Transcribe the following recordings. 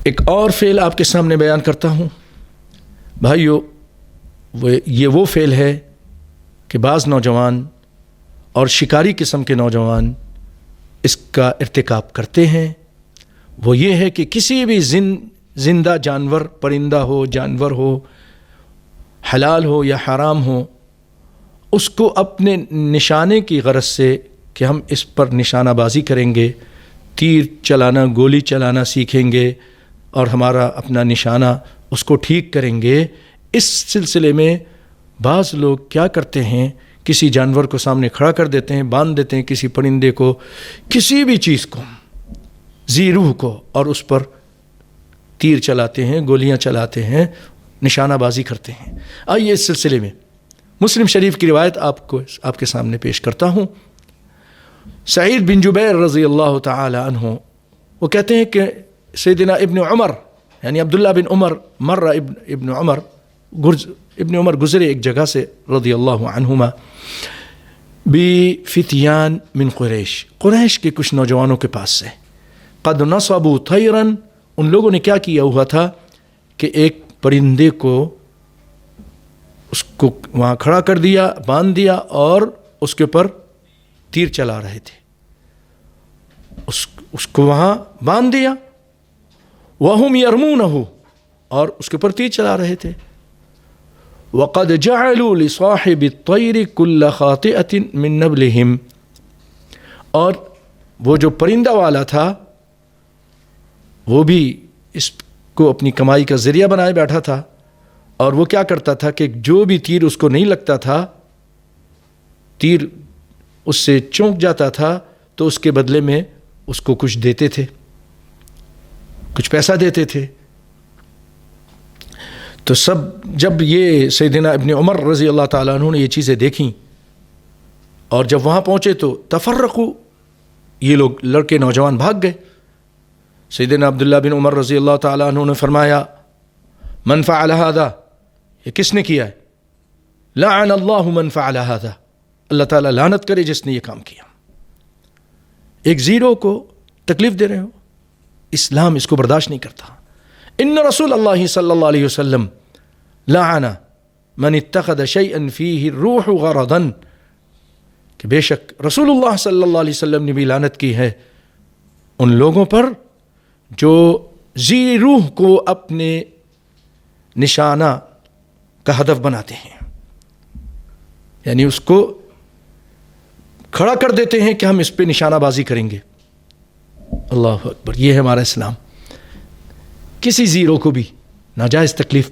ایک اور فعل آپ کے سامنے بیان کرتا ہوں بھائیو، یہ وہ فعل ہے کہ بعض نوجوان اور شکاری قسم کے نوجوان اس کا ارتکاب کرتے ہیں۔ وہ یہ ہے کہ کسی بھی زندہ جانور، پرندہ ہو، جانور ہو، حلال ہو یا حرام ہو، اس کو اپنے نشانے کی غرض سے کہ ہم اس پر نشانہ بازی کریں گے، تیر چلانا، گولی چلانا سیکھیں گے اور ہمارا اپنا نشانہ اس کو ٹھیک کریں گے۔ اس سلسلے میں بعض لوگ کیا کرتے ہیں، کسی جانور کو سامنے کھڑا کر دیتے ہیں، باندھ دیتے ہیں کسی پرندے کو، کسی بھی چیز کو، ذی روح کو، اور اس پر تیر چلاتے ہیں، گولیاں چلاتے ہیں، نشانہ بازی کرتے ہیں۔ آئیے اس سلسلے میں مسلم شریف کی روایت آپ کے سامنے پیش کرتا ہوں۔ سعید بن جبیر رضی اللہ تعالی عنہ وہ کہتے ہیں کہ سیدنا ابن عمر یعنی عبداللہ بن عمر ابن عمر گزرے ایک جگہ سے رضی اللہ عنہما بفتیان من قریش کے کچھ نوجوانوں کے پاس سے، قد نصبوا طیرا، ان لوگوں نے کیا کیا ہوا تھا کہ ایک پرندے کو اس کو وہاں کھڑا کر دیا، باندھ دیا اور اس کے اوپر تیر چلا رہے تھے، اس کو وہاں باندھ دیا، وَهُمْ يَرْمُونَهُ، اور اس کے اوپر تیر چلا رہے تھے۔ وَقَدْ جَعَلُوا لِصَاحِبِ الطَّيْرِ كُلَّ خَاطِئَةٍ مِّن نَبْلِهِمْ، اور وہ جو پرندہ والا تھا وہ بھی اس کو اپنی کمائی کا ذریعہ بنائے بیٹھا تھا، اور وہ کیا کرتا تھا کہ جو بھی تیر اس کو نہیں لگتا تھا، تیر اس سے چونک جاتا تھا تو اس کے بدلے میں اس کو کچھ دیتے تھے، کچھ پیسہ دیتے تھے۔ تو جب یہ سیدنا ابن عمر رضی اللہ تعالیٰ عنہ نے یہ چیزیں دیکھیں اور جب وہاں پہنچے تو تفرقوا، یہ لوگ لڑکے نوجوان بھاگ گئے۔ سیدنا عبداللہ بن عمر رضی اللہ تعالیٰ عنہ نے فرمایا، من فعل هذا، یہ کس نے کیا ہے؟ لعن اللہ من فعل هذا، اللہ تعالیٰ لعنت کرے جس نے یہ کام کیا۔ ایک زیرو کو تکلیف دے رہے ہو، اسلام اس کو برداشت نہیں کرتا۔ ان رسول اللہ صلی اللہ علیہ وسلم لعن من اتخذ شیئا فیہ الروح غرضا، کہ بے شک رسول اللہ صلی اللہ علیہ وسلم نے بھی لعنت کی ہے ان لوگوں پر جو ذی روح کو اپنے نشانہ کا ہدف بناتے ہیں، یعنی اس کو کھڑا کر دیتے ہیں کہ ہم اس پہ نشانہ بازی کریں گے۔ اللہ اکبر، یہ ہے ہمارا اسلام۔ کسی زیرو کو بھی ناجائز تکلیف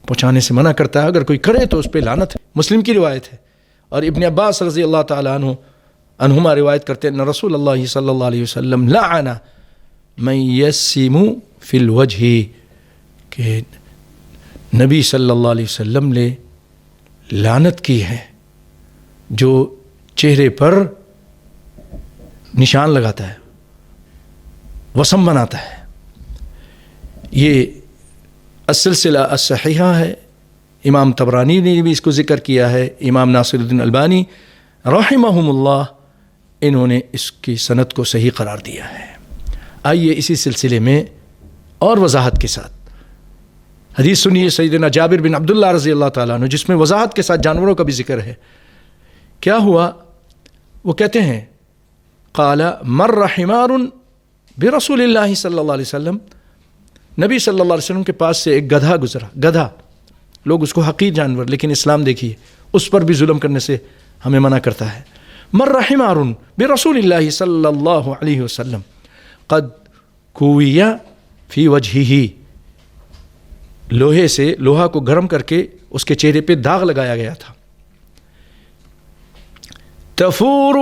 پہنچانے سے منع کرتا ہے، اگر کوئی کرے تو اس پہ لعنت ہے۔ مسلم کی روایت ہے، اور ابن عباس رضی اللہ تعالی عنہما روایت کرتے ہیں ان رسول اللہ صلی اللہ علیہ وسلم لعن من یسم فی الوجہ، کہ نبی صلی اللہ علیہ وسلم نے لعنت کی ہے جو چہرے پر نشان لگاتا ہے، وسم بناتا ہے۔ یہ السلسلہ الصحیحہ ہے، امام طبرانی نے بھی اس کو ذکر کیا ہے، امام ناصر الدین البانی رحمہم اللہ انہوں نے اس کی سند کو صحیح قرار دیا ہے۔ آئیے اسی سلسلے میں اور وضاحت کے ساتھ حدیث سنیے سیدنا جابر بن عبداللہ رضی اللہ تعالیٰ عنہ، جس میں وضاحت کے ساتھ جانوروں کا بھی ذکر ہے۔ کیا ہوا؟ وہ کہتے ہیں قال مر حمار برسول اللہ صلی اللہ علیہ وسلم، نبی صلی اللہ علیہ وسلم کے پاس سے ایک گدھا گزرا۔ گدھا، لوگ اس کو حقیر جانور، لیکن اسلام دیکھیے اس پر بھی ظلم کرنے سے ہمیں منع کرتا ہے۔ مر حمار برسول اللہ صلی اللہ علیہ وسلم قد کوی فی وجہہ، لوہا کو گرم کر کے اس کے چہرے پہ داغ لگایا گیا تھا۔ تفور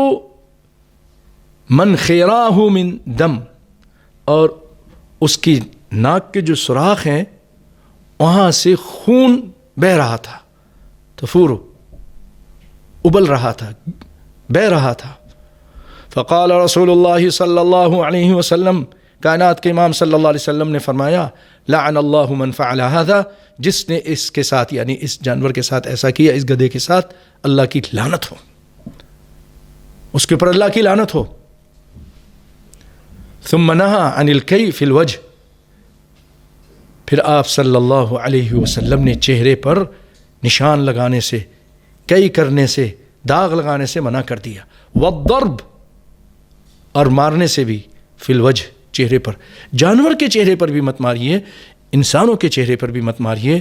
منخراہ من دم، اور اس کی ناک کے جو سوراخ ہیں وہاں سے خون بہہ رہا تھا، تفور ابل رہا تھا، بہہ رہا تھا۔ فقال رسول اللہ صلی اللہ علیہ وسلم، کائنات کے امام صلی اللہ علیہ وسلم نے فرمایا لعن اللہ من فعل هذا، جس نے اس کے ساتھ یعنی اس جانور کے ساتھ ایسا کیا، اس گدھے کے ساتھ، اللہ کی لعنت ہو، اس کے اوپر اللہ کی لعنت ہو۔ ثم نہى عن الکی فی الوجہ، پھر آپ صلی اللہ علیہ وسلم نے چہرے پر نشان لگانے سے، کئی کرنے سے، داغ لگانے سے منع کر دیا. والضرب، اور مارنے سے بھی، فی الوجہ، چہرے پر. جانور کے چہرے پر بھی مت ماریے، انسانوں کے چہرے پر بھی مت ماریے.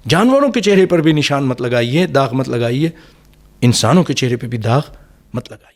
جانوروں کے چہرے پر بھی نشان مت لگائیے، داغ مت لگائیے، انسانوں کے چہرے پہ بھی داغ مت لگائیے.